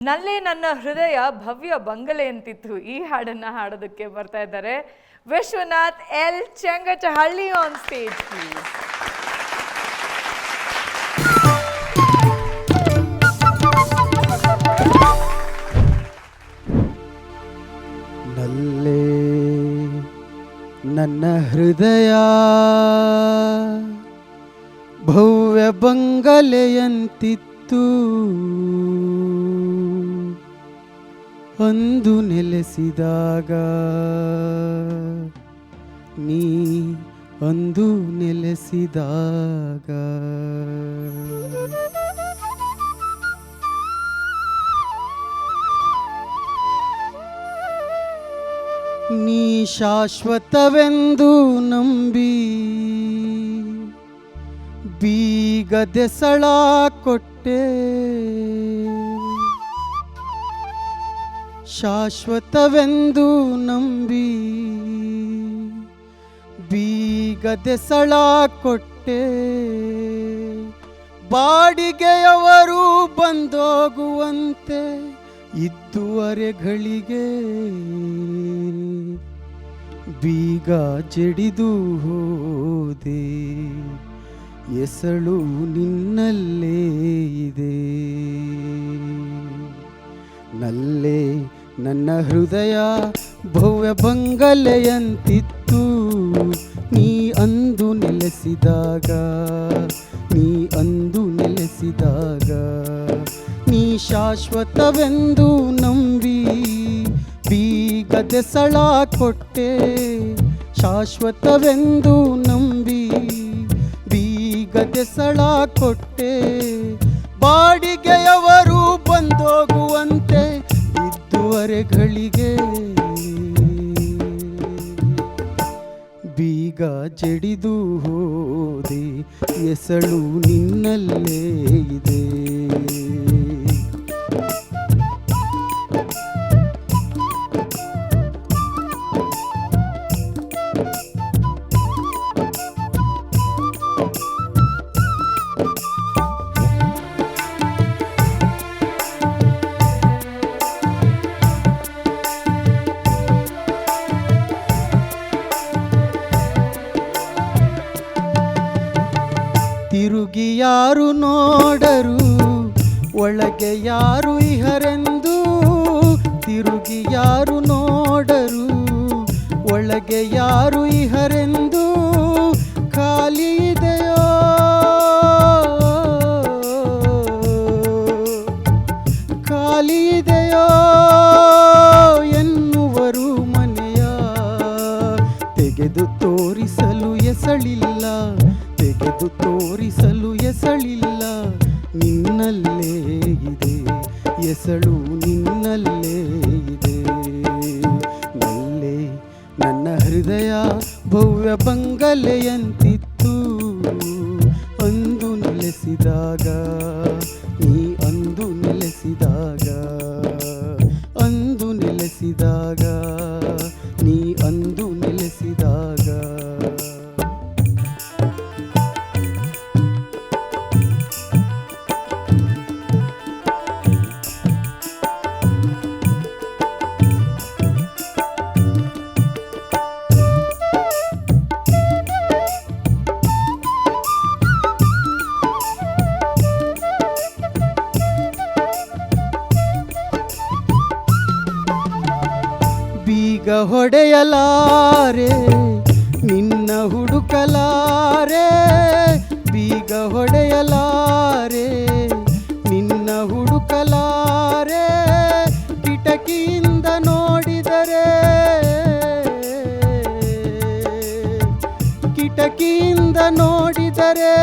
ನಲ್ಲಿ ನನ್ನ ಹೃದಯ ಭವ್ಯ ಬಂಗಲೆ ಅಂತಿತ್ತು. ಈ ಹಾಡನ್ನ ಹಾಡೋದಕ್ಕೆ ಬರ್ತಾ ಇದ್ದಾರೆ Vishwanath L Chengachahalli on stage please. ನಲ್ಲೇ ನನ್ನ ಹೃದಯ ಭವ್ಯ ಬಂಗಲೆಯಂತಿತ್ತು, ಅಂದು ನೆಲೆಸಿದಾಗ ನೀ ಅಂದು ನೆಲೆಸಿದಾಗ ನೀ ಶಾಶ್ವತವೆಂದು ನಂಬಿ ಬೀಗದೆಸಳ ಕೊಟ್ಟೆ, ಶಾಶ್ವತವೆಂದು ನಂಬಿ ಬೀಗದೆಸಳ ಕೊಟ್ಟೆ. ಬಾಡಿಗೆಯವರು ಬಂದೋಗುವಂತೆ ಇದ್ದುವರೆಗಳಿಗೆ ಬೀಗ ಜಡಿದು ಹೋದೆ, ಎಸಳು ನಿನ್ನಲ್ಲೇ ಇದೆ. ನಲ್ಲೇ ನನ್ನ ಹೃದಯ ಭವ್ಯ ಬಂಗಲೆಯಂತಿತ್ತು, ನೀ ಅಂದು ನೆಲೆಸಿದಾಗ ನೀ ಅಂದು ನೆಲೆಸಿದಾಗ ನೀ ಶಾಶ್ವತವೆಂದು ನಂಬಿ ಬೀಗದೆಸಳ ಕೊಟ್ಟೆ, ಶಾಶ್ವತವೆಂದು ನಂಬಿ ಬೀಗದೆಸಳ ಕೊಟ್ಟೆ. ಬಾಡಿಗೆಯವರು ಬಂದೋಗುವಂತೆ ಇದ್ದುವರೆಗಳಿಗೆ ಬೀಗ ಜಡಿದು ಹೋದೆ, ಎಸಳು ನಿನ್ನಲ್ಲೇ ಇದೆ. ತಿರುಗಿ ಯಾರು ನೋಡರು ಒಳಗೆ ಯಾರು ಇಹರೆಂದು, ತಿರುಗಿ ಯಾರು ನೋಡರು ಒಳಗೆ ಯಾರು ಇಹರೆಂದು ಖಾಲಿ ಇದೆಯೋ ಖಾಲಿ ಇದೆಯೋ ಎನ್ನುವರು ಮನೆಯ ತೆಗೆದು ತೋರಿಸಲು ಎಸಳಿಲ್ಲ, ತೆಗೆದು ತೋರಿಸಲು ಎಸಳಿಲ್ಲ. ನಿನ್ನಲ್ಲೇ ಇದೆ ಎಸಳು ನಿನ್ನಲ್ಲೇ ಇದೆ. ನಲ್ಲೇ ನನ್ನ ಹೃದಯ ಭವ್ಯ ಬಂಗಲೆಯಂತಿತ್ತು, ಅಂದು ನೆಲೆಸಿದಾಗ ನೀ ಅಂದು ನೆಲೆಸಿದಾಗ ಅಂದು ನೆಲೆಸಿದಾಗ ನೀ ಅಂದು ನೆಲೆಸಿದಾಗ. ಬೀಗ ಹೊಡೆಯಲಾರೆ ನಿನ್ನ ಹುಡುಕಲಾರೆ, ಬೀಗ ಹೊಡೆಯಲಾರೆ ನಿನ್ನ ಹುಡುಕಲಾರೆ. ಕಿಟಕಿಯಿಂದ ನೋಡಿದರೆ ಕಿಟಕಿಯಿಂದ ನೋಡಿದರೆ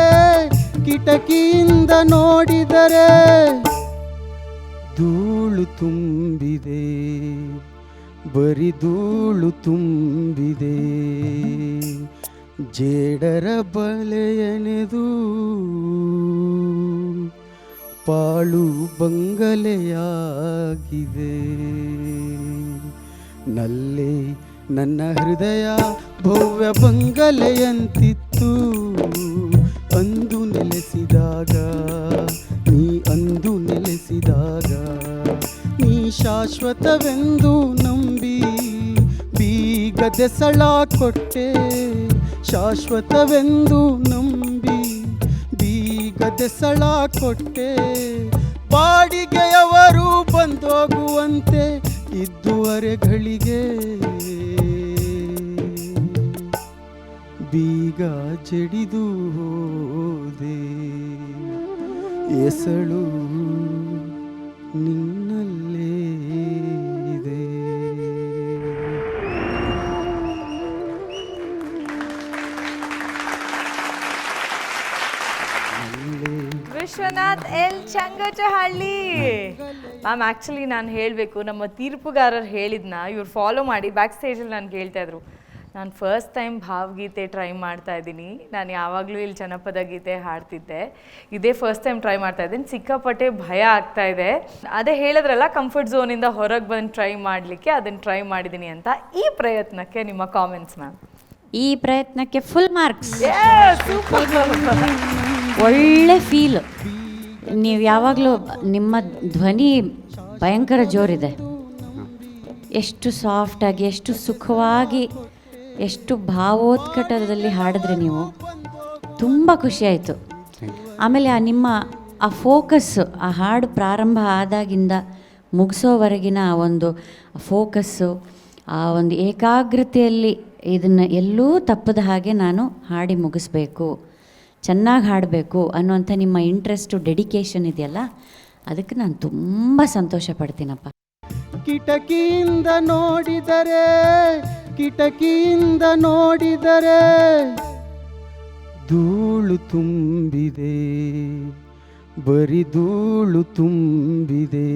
ಕಿಟಕಿಯಿಂದ ನೋಡಿದರೆ ಧೂಳು ತುಂಬಿದೆ, ಬರಿ ಧೂಳು ತುಂಬಿದೆ. ಜೇಡರ ಬಲೆಯನೆದು ಪಾಳು ಬಂಗಲೆಯಾಗಿದೆ. ನಲ್ಲೇ ನನ್ನ ಹೃದಯ ಭವ್ಯ ಬಂಗಲೆಯಂತಿತ್ತು, ಅಂದು ನೆಲೆಸಿದಾಗ ನೀ ಅಂದು ನೆಲೆಸಿದಾಗ ನೀ ಶಾಶ್ವತವೆಂದು ನಂಬಿ ಬೀಗದೆಸಳ ಕೊಟ್ಟೆ, ಶಾಶ್ವತವೆಂದು ನಂಬಿ ಬೀಗದೆಸಳ ಕೊಟ್ಟೆ. ಬಾಡಿಗೆಯವರು ಬಂದೋಗುವಂತೆ ಇದ್ದುವರೆಗಳಿಗೆ ಬೀಗ ಜಡಿದು ಹೋದೆ, ಎಸಳು ನಿನ್ನಲ್ಲೇ ಇದೆ. ವಿಶ್ವನಾಥ್ ಎಲ್ ಚಂಗಚಹಳ್ಳಿ ಮ್ಯಾಮ್, ಆ್ಯಕ್ಚುಲಿ ನಾನು ಹೇಳಬೇಕು, ನಮ್ಮ ತೀರ್ಪುಗಾರರು ಹೇಳಿದ್ನ ಇವ್ರು ಫಾಲೋ ಮಾಡಿ ಬ್ಯಾಕ್ ಸ್ಟೇಜಲ್ಲಿ ನನಗೆ ಹೇಳ್ತಾ ಇದ್ರು, ನಾನು ಫಸ್ಟ್ ಟೈಮ್ ಭಾವಗೀತೆ ಟ್ರೈ ಮಾಡ್ತಾ ಇದ್ದೀನಿ. ನಾನು ಯಾವಾಗಲೂ ಇಲ್ಲಿ ಜನಪದ ಗೀತೆ ಹಾಡ್ತಿದ್ದೆ, ಇದೇ ಫಸ್ಟ್ ಟೈಮ್ ಟ್ರೈ ಮಾಡ್ತಾ ಇದ್ದೀನಿ. ಸಿಕ್ಕಾಪಟ್ಟೆ ಭಯ ಆಗ್ತಾ ಇದೆ. ಅದೇ ಹೇಳಿದ್ರಲ್ಲ, ಕಂಫರ್ಟ್ ಝೋನಿಂದ ಹೊರಗೆ ಬಂದು ಟ್ರೈ ಮಾಡಲಿಕ್ಕೆ, ಅದನ್ನು ಟ್ರೈ ಮಾಡಿದ್ದೀನಿ ಅಂತ. ಈ ಪ್ರಯತ್ನಕ್ಕೆ ನಿಮ್ಮ ಕಾಮೆಂಟ್ಸ್ ಮ್ಯಾಮ್? ಈ ಪ್ರಯತ್ನಕ್ಕೆ ಫುಲ್ ಮಾರ್ಕ್ಸ್. ಒಳ್ಳೆ ಫೀಲ್. ನೀವು ಯಾವಾಗಲೂ ನಿಮ್ಮ ಧ್ವನಿ ಭಯಂಕರ ಜೋರಿದೆ. ಎಷ್ಟು ಸಾಫ್ಟಾಗಿ, ಎಷ್ಟು ಸುಖವಾಗಿ, ಎಷ್ಟು ಭಾವೋತ್ಕಟದಲ್ಲಿ ಹಾಡಿದ್ರೆ ನೀವು. ತುಂಬ ಖುಷಿಯಾಯಿತು. ಆಮೇಲೆ ನಿಮ್ಮ ಫೋಕಸ್, ಆ ಹಾಡು ಪ್ರಾರಂಭ ಆದಾಗಿಂದ ಮುಗಿಸೋವರೆಗಿನ ಒಂದು ಫೋಕಸ್ಸು, ಆ ಒಂದು ಏಕಾಗ್ರತೆಯಲ್ಲಿ ಇದನ್ನು ಎಲ್ಲೂ ತಪ್ಪದ ಹಾಗೆ ನಾನು ಹಾಡಿ ಮುಗಿಸ್ಬೇಕು, ಚೆನ್ನಾಗಿ ಹಾಡಬೇಕು ಅನ್ನುವಂಥ ನಿಮ್ಮ ಇಂಟ್ರೆಸ್ಟು, ಡೆಡಿಕೇಶನ್ ಇದೆಯಲ್ಲ, ಅದಕ್ಕೆ ನಾನು ತುಂಬ ಸಂತೋಷ ಪಡ್ತೀನಪ್ಪ. ಕಿಟಕಿಯಿಂದ ನೋಡಿದರೆ, ಕಿಟಕಿಯಿಂದ ನೋಡಿದರೆ ಧೂಳು ತುಂಬಿದೆ, ಬರೀ ಧೂಳು ತುಂಬಿದೆ.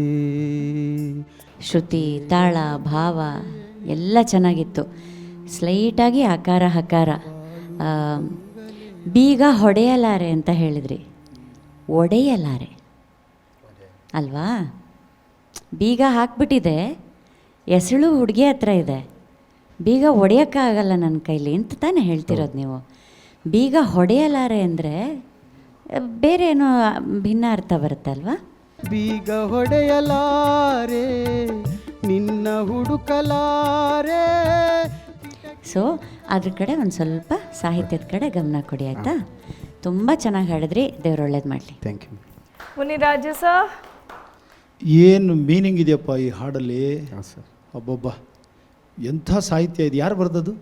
ಶ್ರುತಿ, ತಾಳ, ಭಾವ ಎಲ್ಲ ಚೆನ್ನಾಗಿತ್ತು. ಸ್ಲೈಟಾಗಿ ಆಕಾರ ಹಕಾರ. ಬೀಗ ಹೊಡೆಯಲಾರೆ ಅಂತ ಹೇಳಿದ್ರಿ, ಒಡೆಯಲಾರೆ ಅಲ್ವಾ? ಬೀಗ ಹಾಕ್ಬಿಟ್ಟಿದೆ, ಎಸಳು ಹುಡುಗಿ ಹತ್ರ ಇದೆ, ಬೀಗ ಹೊಡೆಯೋಕ್ಕಾಗಲ್ಲ ನನ್ನ ಕೈಲಿ ಅಂತ ತಾನೇ ಹೇಳ್ತಿರೋದು ನೀವು. ಬೀಗ ಹೊಡೆಯಲಾರೆ ಅಂದರೆ ಬೇರೆ ಏನೋ ಭಿನ್ನ ಅರ್ಥ ಬರುತ್ತೆ ಅಲ್ವಾ? ಬೀಗ ಹೊಡೆಯಲಾರೆ, ನಿನ್ನ ಹುಡುಕಲಾರೆ. ಸೊ ಅದ್ರ ಕಡೆ ಒಂದು ಸ್ವಲ್ಪ ಸಾಹಿತ್ಯದ ಕಡೆ ಗಮನ ಕೊಡಿ, ಆಯಿತಾ? ತುಂಬ ಚೆನ್ನಾಗಿ ಹಾಡಿದ್ರಿ, ದೇವ್ರು ಒಳ್ಳೇದು ಮಾಡಲಿ. Thank you. ಮುನಿರಾಜು ಸರ್, ಏನು ಮೀನಿಂಗ್ ಇದೆಯಪ್ಪ ಈ ಹಾಡಲ್ಲಿ. ಹಾಂ ಸರ್. ಒಬ್ಬೊಬ್ಬ ಎಂಥ ಸಾಹಿತ್ಯ ಇದು. ಯಾರು ಬರ್ದದು?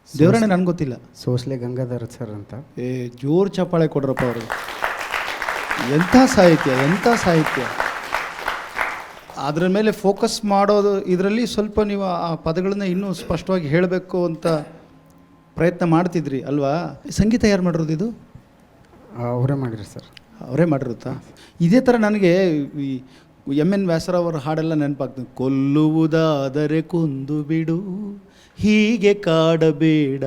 ದೇವರಣ್ಣ, ನನಗೆ ಗೊತ್ತಿಲ್ಲ. ಸೋಸ್ಲೆ ಗಂಗಾಧರ್ ಸರ್ ಅಂತ. ಜೋರು ಚಪ್ಪಾಳೆ ಕೊಡ್ರಪ್ಪ ಅವ್ರಿಗೆ. ಎಂಥ ಸಾಹಿತ್ಯ, ಎಂಥ ಸಾಹಿತ್ಯ. ಅದರ ಮೇಲೆ ಫೋಕಸ್ ಮಾಡೋದು, ಇದರಲ್ಲಿ ಸ್ವಲ್ಪ ನೀವು ಆ ಪದಗಳನ್ನ ಇನ್ನೂ ಸ್ಪಷ್ಟವಾಗಿ ಹೇಳಬೇಕು ಅಂತ ಪ್ರಯತ್ನ ಮಾಡ್ತಿದ್ರಿ ಅಲ್ವಾ? ಸಂಗೀತ ಯಾರು ಮಾಡಿರೋದು ಇದು? ಅವರೇ ಮಾಡಿರಿ ಸರ್. ಅವರೇ ಮಾಡಿರುತ್ತಾ? ಇದೇ ಥರ ನನಗೆ ಈ ಎಮ್.ಎನ್. ವ್ಯಾಸರಾವ್ ಅವರ ಹಾಡೆಲ್ಲ ನೆನಪಾಗ್ತದೆ. ಕೊಲ್ಲುವುದಾದರೆ ಕೊಂದು ಬಿಡು, ಹೀಗೆ ಕಾಡಬೇಡ,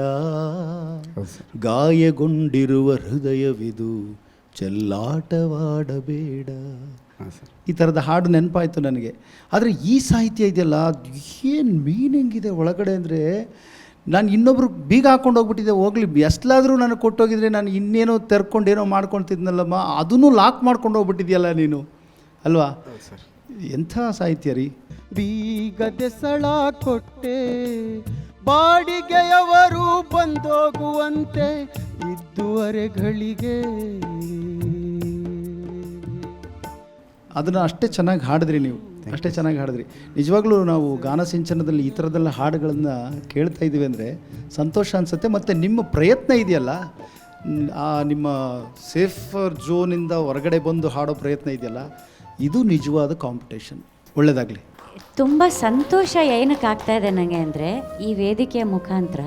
ಗಾಯಗೊಂಡಿರುವ ಹೃದಯವಿದು, ಚೆಲ್ಲಾಟವಾಡಬೇಡ. ಈ ಥರದ ಹಾಡು ನೆನಪಾಯಿತು ನನಗೆ. ಆದರೆ ಈ ಸಾಹಿತ್ಯ ಇದೆಯಲ್ಲ, ಏನು ಮೀನಿಂಗ್ ಇದೆ ಒಳಗಡೆ ಅಂದರೆ, ನಾನು ಇನ್ನೊಬ್ರು ಬೀಗ ಹಾಕ್ಕೊಂಡು ಹೋಗ್ಬಿಟ್ಟಿದ್ದೆ, ಹೋಗ್ಲಿ ಎಷ್ಟಾದರೂ ನನಗೆ ಕೊಟ್ಟೋಗಿದ್ರೆ ನಾನು ಇನ್ನೇನೋ ತೆರ್ಕೊಂಡು ಏನೋ ಮಾಡ್ಕೊಳ್ತಿದ್ನಲ್ಲಮ್ಮ, ಅದನ್ನು ಲಾಕ್ ಮಾಡ್ಕೊಂಡು ಹೋಗ್ಬಿಟ್ಟಿದ್ಯಲ್ಲ ನೀನು ಅಲ್ವಾ? ಎಂಥ ಸಾಹಿತ್ಯ ರೀ. ಬೀಗದೆಸಳ ಕೊಟ್ಟೆ, ಬಾಡಿಗೆಯವರು ಬಂದೋಗುವಂತೆ ಇದ್ದುವರೆಗಳಿಗೆ. ಅದನ್ನು ಅಷ್ಟೇ ಚೆನ್ನಾಗಿ ಹಾಡಿದ್ರಿ ನೀವು, ಅಷ್ಟೇ ಚೆನ್ನಾಗಿ ಹಾಡಿದ್ರಿ. ನಿಜವಾಗ್ಲೂ ನಾವು ಗಾನ ಸಿಂಚನದಲ್ಲಿ ಈ ಥರದ್ದೆಲ್ಲ ಹಾಡುಗಳನ್ನು ಕೇಳ್ತಾ ಇದ್ದೀವಿ ಅಂದರೆ ಸಂತೋಷ ಅನಿಸುತ್ತೆ. ಮತ್ತು ನಿಮ್ಮ ಪ್ರಯತ್ನ ಇದೆಯಲ್ಲ, ಆ ನಿಮ್ಮ ಸೇಫರ್ ಝೋನಿಂದ ಹೊರಗಡೆ ಬಂದು ಹಾಡೋ ಪ್ರಯತ್ನ ಇದೆಯಲ್ಲ, ಇದು ನಿಜವಾದ ಕಾಂಪಿಟೇಷನ್. ಒಳ್ಳೆಯದಾಗಲಿ. ತುಂಬ ಸಂತೋಷ ಏನಕ್ಕೆ ಆಗ್ತಾ ಇದೆ ನನಗೆ ಅಂದರೆ, ಈ ವೇದಿಕೆಯ ಮುಖಾಂತರ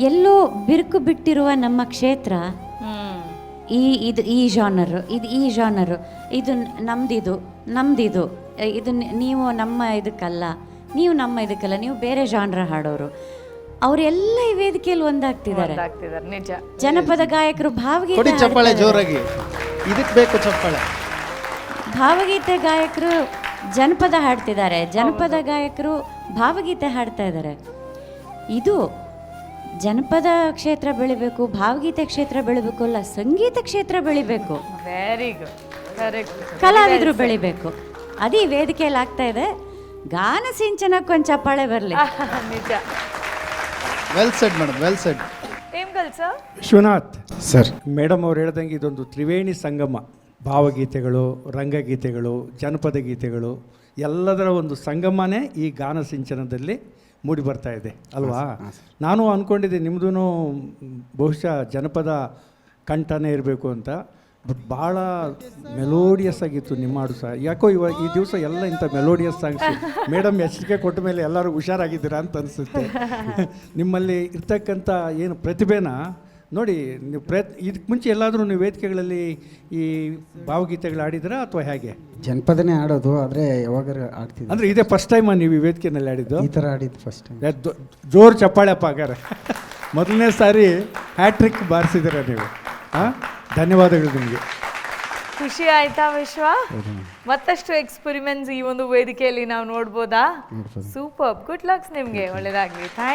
ಎಲ್ಲೋ ಬಿರುಕು ಬಿಟ್ಟಿರುವ ನಮ್ಮ ಕ್ಷೇತ್ರ, ಈ ಜಾನರು, ಈ ಜಾನರು, ಇದು ನಮ್ದಿದು, ಇದು ನೀವು ನಮ್ಮ ಇದಕ್ಕಲ್ಲ, ನೀವು ನಮ್ಮ ಇದಕ್ಕಲ್ಲ, ನೀವು ಬೇರೆ ಜಾನ್ರ ಹಾಡೋರು, ಅವರೆಲ್ಲ ಈ ವೇದಿಕೆಯಲ್ಲಿ ಒಂದಾಗ್ತಿದ್ದಾರೆ. ನಿಜ. ಜನಪದ ಗಾಯಕರು ಭಾವಗೀತೆ ಚಪ್ಪಾಳೆ ಜೋರಾಗಿ, ಇದಕ್ಕೆ ಬೇಕು ಚಪ್ಪಾಳೆ. ಭಾವಗೀತೆ ಗಾಯಕರು ಜನಪದ ಹಾಡ್ತಿದ್ದಾರೆ, ಜನಪದ ಗಾಯಕರು ಭಾವಗೀತೆ ಹಾಡ್ತಾ ಇದ್ದಾರೆ. ಇದು ಜನಪದ ಕ್ಷೇತ್ರ ಬೆಳಿಬೇಕು, ಭಾವಗೀತೆ ಕ್ಷೇತ್ರ ಬೆಳಿಬೇಕು, ಅಲ್ಲ ಸಂಗೀತ ಕ್ಷೇತ್ರ ಬೆಳಿಬೇಕು, ವೆರಿ ಗುಡ್, ಕರೆಕ್ಟ್. ಕಲಾವಿದರು ಬೆಳಿಬೇಕು. ಅದು ಈ ವೇದಿಕೆಯಲ್ಲಿ ಆಗ್ತಾ ಇದೆ. ಗಾನ ಸಿಂಚನಕ್ಕೆ ಒಂದು ಚಪ್ಪಾಳೆ ಬರಲಿ. ನಿಜ. Well said madam, well said. ಏಮ್ ಕಲ್ಸ ವಿಶ್ವನಾಥ್ ಸರ್ ಮೇಡಮ್ ಅವ್ರು ಹೇಳ್ದಂಗೆ ಇದೊಂದು ತ್ರಿವೇಣಿ ಸಂಗಮ. ಭಾವಗೀತೆಗಳು, ರಂಗಗೀತೆಗಳು, ಜನಪದ ಗೀತೆಗಳು ಎಲ್ಲದರ ಒಂದು ಸಂಗಮನೇ ಈ ಗಾನ ಸಿಂಚನದಲ್ಲಿ ಮೂಡಿ ಬರ್ತಾ ಇದೆ ಅಲ್ವಾ? ನಾನು ಅಂದ್ಕೊಂಡಿದ್ದೆ ನಿಮ್ಮದು ಬಹುಶಃ ಜನಪದ ಕಂಠನೇ ಇರಬೇಕು ಅಂತ. ಬಟ್ ಭಾಳ ಮೆಲೋಡಿಯಸ್ ಆಗಿತ್ತು ನಿಮ್ಮ ಹಾಡು ಸಹ. ಯಾಕೋ ಈ ದಿವಸ ಎಲ್ಲ ಇಂಥ ಮೆಲೋಡಿಯಸ್ ಸಾಂಗ್ಸ್. ಮೇಡಮ್ ಎಚ್ಚರಿಕೆ ಕೊಟ್ಟ ಮೇಲೆ ಎಲ್ಲರೂ ಹುಷಾರಾಗಿದ್ದೀರಾ ಅಂತ ಅನಿಸುತ್ತೆ. ನಿಮ್ಮಲ್ಲಿ ಇರ್ತಕ್ಕಂಥ ಏನು ಪ್ರತಿಭೆನ ನೋಡಿ, ನೀವು ಇದಕ್ಕೆ ಮುಂಚೆ ಎಲ್ಲಾದರೂ ನೀವು ವೇದಿಕೆಗಳಲ್ಲಿ ಈ ಭಾವಗೀತೆಗಳು ಆಡಿದ್ರಾ ಅಥವಾ ಹೇಗೆ? ಜನಪದನೇ ಆಡೋದು, ಆದರೆ ಯಾವಾಗಾರ ಆಡ್ತಿದ್ದೆ. ಅಂದರೆ ಇದೇ ಫಸ್ಟ್ ಟೈಮ್ ನೀವು ಈ ವೇದಿಕೆಯಲ್ಲಿ ಆಡಿದ್ದು? ಈ ಥರ ಆಡಿದ್ದು ಫಸ್ಟ್ ಟೈಮ್. ಜೋರು ಚಪ್ಪಾಳೆಪ್ಪ ಹಾಗಾರೆ. ಮೊದಲನೇ ಸಾರಿ ಹ್ಯಾಟ್ರಿಕ್ ಬಾರಿಸಿದ್ದೀರ ನೀವು. ಹಾಂ, ಧನ್ಯವಾದಗಳು ನಿಮಗೆ. ಖುಷಿ ಆಯ್ತಾ ವಿಶ್ವ? ಮತ್ತಷ್ಟು ಎಕ್ಸ್ಪೆರಿಮೆಂಟ್ಸ್ ಈ ಒಂದು ವೇದಿಕೆಯಲ್ಲಿ ನಾವು ನೋಡ್ಬೋದಾ? ಸೂಪರ್. ಗುಡ್ ಲಕ್ಸ್ ನಿಮಗೆ, ಒಳ್ಳೆಯದಾಗಲಿ.